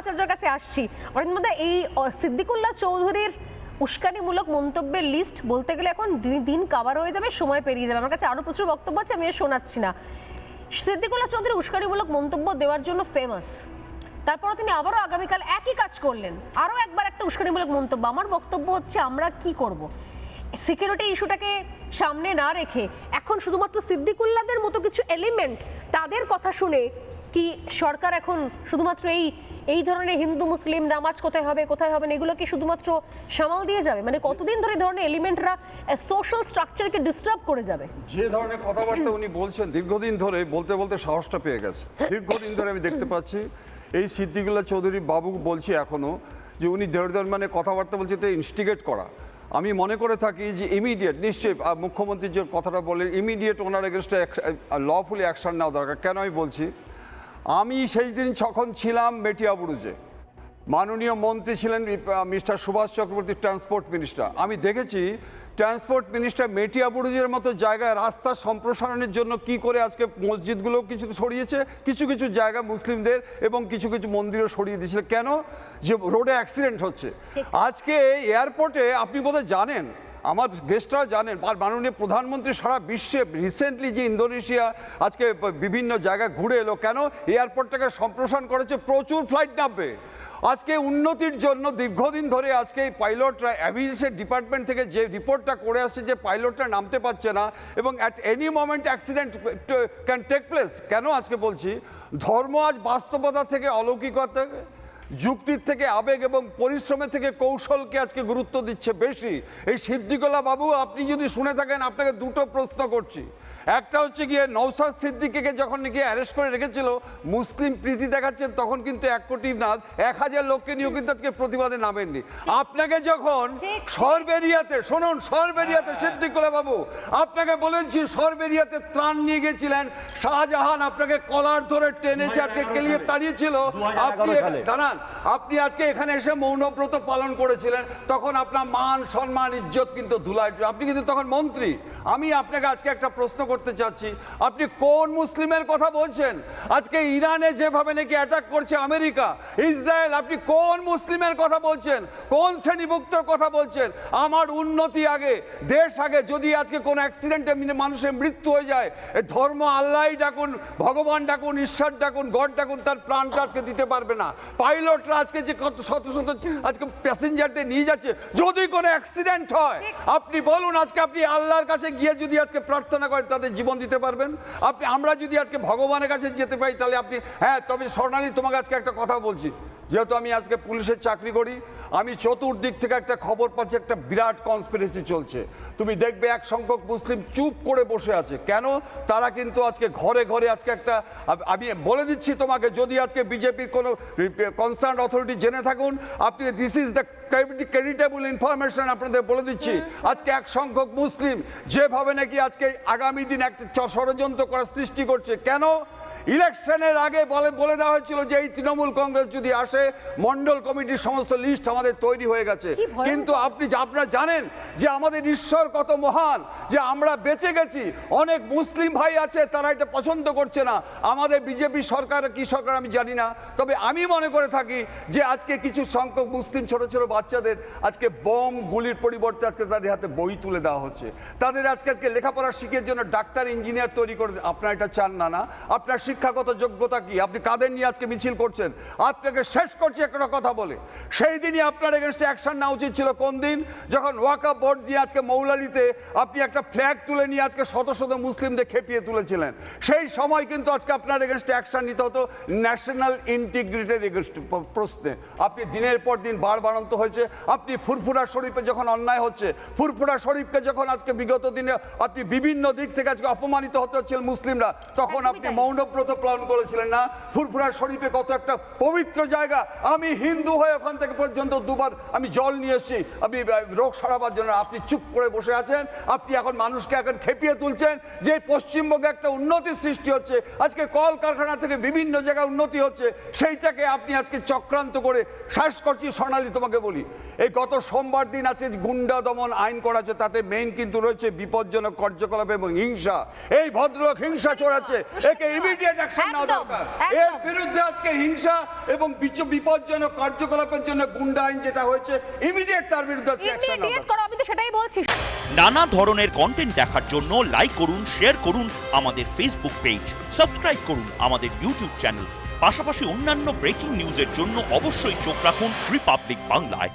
আচার্যের কাছে আসছি। অরিন্দম দা, এই সিদ্দিকুল্লাহ চৌধুরীর উস্কানিমূলক মন্তব্যের লিস্ট বলতে গেলে এখন দিন কাবার হয়ে যাবে, সময় পেরিয়ে যাবে। আমার কাছে আরো প্রচুর বক্তব্য আছে, আমি শোনাচ্ছি না। সিদ্দিকুল্লাহ চৌধুরী উস্কানিমূলক মন্তব্য দেওয়ার জন্য ফেমাস, তারপর তিনি আবারও আগামীকাল একই কাজ করলেন, আরো একবার একটা উস্কানিমূলক মন্তব্য। আমার বক্তব্য হচ্ছে, আমরা কি করব? সিকিউরিটি ইস্যুটাকে সামনে না রেখে এখন শুধুমাত্র সিদ্দিকুল্লাহদের মতো কিছু এলিমেন্ট, তাদের কথা শুনে কি সরকার এখন শুধুমাত্র এই ধরনের হিন্দু মুসলিম নামাজ কোথায় হবে না এগুলো কি শুধুমাত্র সামাল দিয়ে যাবে? মানে কতদিন ধরে এই ধরনের এলিমেন্টরা সোশ্যাল স্ট্রাকচারকে ডিস্টার্ব করে যাবে? যে ধরনের কথাবার্তা উনি বলছেন, দীর্ঘদিন ধরে বলতে বলতে সাহসটা পেয়ে গেছে। দীর্ঘদিন ধরে আমি দেখতে পাচ্ছি এই সিদ্দিকুল্লাহ চৌধুরী বাবু বলছি এখনো যে উনি দেড় মানে কথাবার্তা বলছে, এটা ইনস্টিগেট করা। আমি মনে করে থাকি যে ইমিডিয়েট, নিশ্চয়ই মুখ্যমন্ত্রী যে কথাটা বললেন, ইমিডিয়েট ওনার এগেনস্টে লফুলি অ্যাকশন নেওয়া দরকার। কেন আমি বলছি, আমি সেই দিন যখন ছিলাম মেটিয়াবুরুজে, মাননীয় মন্ত্রী ছিলেন mister Subhash Chakraborty, transport minister. আমি দেখেছি ট্রান্সপোর্ট মিনিস্টার মেটিয়াবুরুজের মতো জায়গায় রাস্তা সম্প্রসারণের জন্য কি করে আজকে মসজিদগুলো কিছু সরিয়েছে, কিছু কিছু জায়গা মুসলিমদের এবং কিছু কিছু মন্দিরও সরিয়ে দিয়েছিল। কেন? যে রোডে অ্যাক্সিডেন্ট হচ্ছে। আজকে এয়ারপোর্টে আপনি বোধহয় জানেন, আমার গেস্টরাও জানেন, আর মাননীয় প্রধানমন্ত্রী সারা বিশ্বে রিসেন্টলি যে ইন্দোনেশিয়া আজকে বিভিন্ন জায়গায় ঘুরে এলো, কেন? এয়ারপোর্টটাকে সম্প্রসারণ করেছে, প্রচুর ফ্লাইট নামবে। আজকে উন্নতির জন্য দীর্ঘদিন ধরে আজকে এই পাইলটরা অ্যাভিয়েশন ডিপার্টমেন্ট থেকে যে রিপোর্টটা করে আসছে যে পাইলটরা নামতে পারছে না এবং at any moment accident can take place. কেন আজকে বলছি, ধর্ম আজ বাস্তবতা থেকে অলৌকিকতা, যুক্তির থেকে আবেগ এবং পরিশ্রমের থেকে কৌশলকে আজকে গুরুত্ব দিচ্ছে বেশি। এই সিদ্দিকুল্লাহ বাবু, আপনি যদি শুনে থাকেন, আপনাকে দুটো প্রশ্ন করছি। একটা হচ্ছে গিয়ে নওশাদ সিদ্দিকীকে যখন নাকি অ্যারেস্ট করে রেখেছিল, মুসলিম প্রীতি দেখাচ্ছেন, তখন কিন্তু 1 কোটি না 1000 লোককে নিয়েও কিন্তু আজকে প্রতিবাদে নামেননি। আপনাকে যখন সরবেরিয়াতে, শুনুন, সরবেরিয়াতে সিদ্দিকুল্লাহ বাবু আপনাকে বলেছি, সরবেরিয়াতে ত্রাণ নিয়ে গেছিলেন, শাহজাহান আপনাকে কলার ধরে টেনেছে, আজকে কেলিয়ে তাড়িয়েছিল, আপনি জানান, আপনি আজকে এখানে এসে মৌনব্রত পালন করেছিলেন, তখন আপনার মান সম্মান ইজ্জত কিন্তু ধুলায়, আপনি কিন্তু তখন মন্ত্রী। আমি আপনাকে আজকে একটা প্রশ্ন করতে চাচ্ছি, আপনি কোন মুসলিমের কথা বলছেন? আজকে ইরানে যেভাবে নাকি অ্যাটাক করছে আমেরিকা, ইসরায়েল, আপনি কোন মুসলিমের কথা বলছেন? কোন শ্রেণীভুক্তর কথা বলছেন? আমার উন্নতি আগে, দেশ আগে। যদি আজকে কোন অ্যাক্সিডেন্টে মানুষের মৃত্যু হয়ে যায়, ধর্ম আল্লাহই ডাকুন, ভগবান ডাকুন, ঈশ্বর ডাকুন, গড ডাকুন, তার প্রাণটা আজকে দিতে পারবে না। পাইলটরা আজকে যে কত শত শত আজকে প্যাসেঞ্জারদের নিয়ে যাচ্ছে, যদি কোনো অ্যাক্সিডেন্ট হয়, আপনি বলুন, আজকে আপনি আল্লাহর কাছে গিয়ে যদি আজকে প্রার্থনা করেন, তাদের জীবন দিতে পারবেন? আমরা যদি আজকে ভগবানের কাছে যেতে পারি, তাহলে আপনি, হ্যাঁ, তবে স্বর্ণালী, তোমাকে আজকে একটা কথা বলছি, যেহেতু আমি আজকে পুলিশের চাকরি করি, আমি চতুর্দিক থেকে একটা খবর পাচ্ছি, একটা বিরাট কনস্পিরেসি চলছে। তুমি দেখবে এক সংখ্যক মুসলিম চুপ করে বসে আছে। কেন? তারা কিন্তু আজকে ঘরে ঘরে আজকে একটা, আমি বলে দিচ্ছি তোমাকে, যদি আজকে বিজেপির কোনো কনসার্ন অথরিটি জেনে থাকুন, আপনি, দিস ইজ দ্য ক্রেডিটেবল ইনফরমেশন আপনাদের বলে দিচ্ছি, আজকে এক সংখ্যক মুসলিম যেভাবে নাকি আজকে আগামী দিন একটা ষড়যন্ত্র করার সৃষ্টি করছে। কেন? ইলেকশনের আগে বলে দেওয়া হয়েছিল যে এই তৃণমূল কংগ্রেস যদি আসে, মন্ডল কমিটির সমস্ত লিস্ট আমাদের তৈরি হয়ে গেছে। কিন্তু আপনারা জানেন যে আমাদের ঈশ্বর কত মহান, যে আমরা বেঁচে গেছি। অনেক মুসলিম ভাই আছে, তারা এটা পছন্দ করছে না। আমাদের বিজেপি সরকার কি সরকার আমি জানি না, তবে আমি মনে করে থাকি যে আজকে কিছু সংখ্যক মুসলিম ছোট ছোট বাচ্চাদের আজকে বোম গুলির পরিবর্তে আজকে তাদের হাতে বই তুলে দেওয়া হচ্ছে। তাদের আজকে লেখাপড়া শিখের জন্য ডাক্তার ইঞ্জিনিয়ার তৈরি করে। আপনারা এটা চান না? না, আপনার শিক্ষাগত যোগ্যতা কি? আপনি কাদের নিয়ে আজকে মিছিল করছেন? আপনাকে শেষ করছি একটা কথা বলে, সেই দিনই আপনার এগেনস্টে অ্যাকশন নেওয়া উচিত ছিল। কোন দিন? যখন ওয়াকফ বোর্ড দিয়ে আজকে মৌলালিতে আপনি একটা ফ্ল্যাগ তুলে নিয়ে আজকে শত শত মুসলিমদের খেপিয়ে তুলেছিলেন। সেই সময় কিন্তু আজকে আপনার এগেনস্টে অ্যাকশন নিতে হতো ন্যাশনাল ইন্টিগ্রিটির এগেনস্টে প্রশ্নে। আপনি দিনের পর দিন বাড়ান্ত হয়েছে। আপনি ফুরফুরা শরীফে যখন অন্যায় হচ্ছে, ফুরফুরা শরীফকে যখন আজকে বিগত দিনে আপনি বিভিন্ন দিক থেকে আজকে অপমানিত হতে হচ্ছিলেন মুসলিমরা, তখন আপনি মৌনব্রত পালন করেছিলেন না? ফুরফুরা শরীফে কত একটা পবিত্র জায়গা, আমি হিন্দু হয়ে ওখান থেকে পর্যন্ত দুবার আমি জল নিয়ে এসেছি আমি রোগ সারাবার জন্য। আপনি চুপ করে বসে আছেন। আপনি এখন মানুষকে এখন খেপিয়ে তুলছেন যে পশ্চিমবঙ্গে একটা উন্নতির সৃষ্টি হচ্ছে, আজকে কলকারখানা থেকে বিভিন্ন জায়গায় উন্নতি হচ্ছে, সেইটাকে আপনি আজকে চক্রান্ত করে শ্বাস করছি। স্বর্ণালী, তোমাকে বলি, এই গত সোমবার দিন আছে গুন্ডা দমন আইন করা হচ্ছে, তাতে মেইন কিন্তু রয়েছে বিপজ্জনক কার্যকলাপ এবং হিংসা। এই ভদ্রলোক হিংসা চড়াচ্ছে, একে ইমিডিয়েট ইমিডিয়েট অ্যাকশন নেওয়া একদম, দরকার। একদম। এর বিরুদ্ধে আজকে হিংসা এবং বিপজ্জনক কার্যকলাপের জন্য গুন্ডা আইন যেটা হয়েছে, ইমিডিয়েট তার বিরুদ্ধে আজকে অ্যাকশন নেওয়া ইমিডিয়েট দরকার। করো, আমি তো সেটাই বলছি। নানা ধরনের কন্টেন্ট দেখার জন্য লাইক করুন, শেয়ার করুন আমাদের ফেসবুক পেজ, সাবস্ক্রাইব করুন আমাদের ইউটিউব চ্যানেল। পাশাপাশি অন্যান্য ব্রেকিং নিউজের জন্য অবশ্যই চোখ রাখুন রিপাবলিক বাংলায়।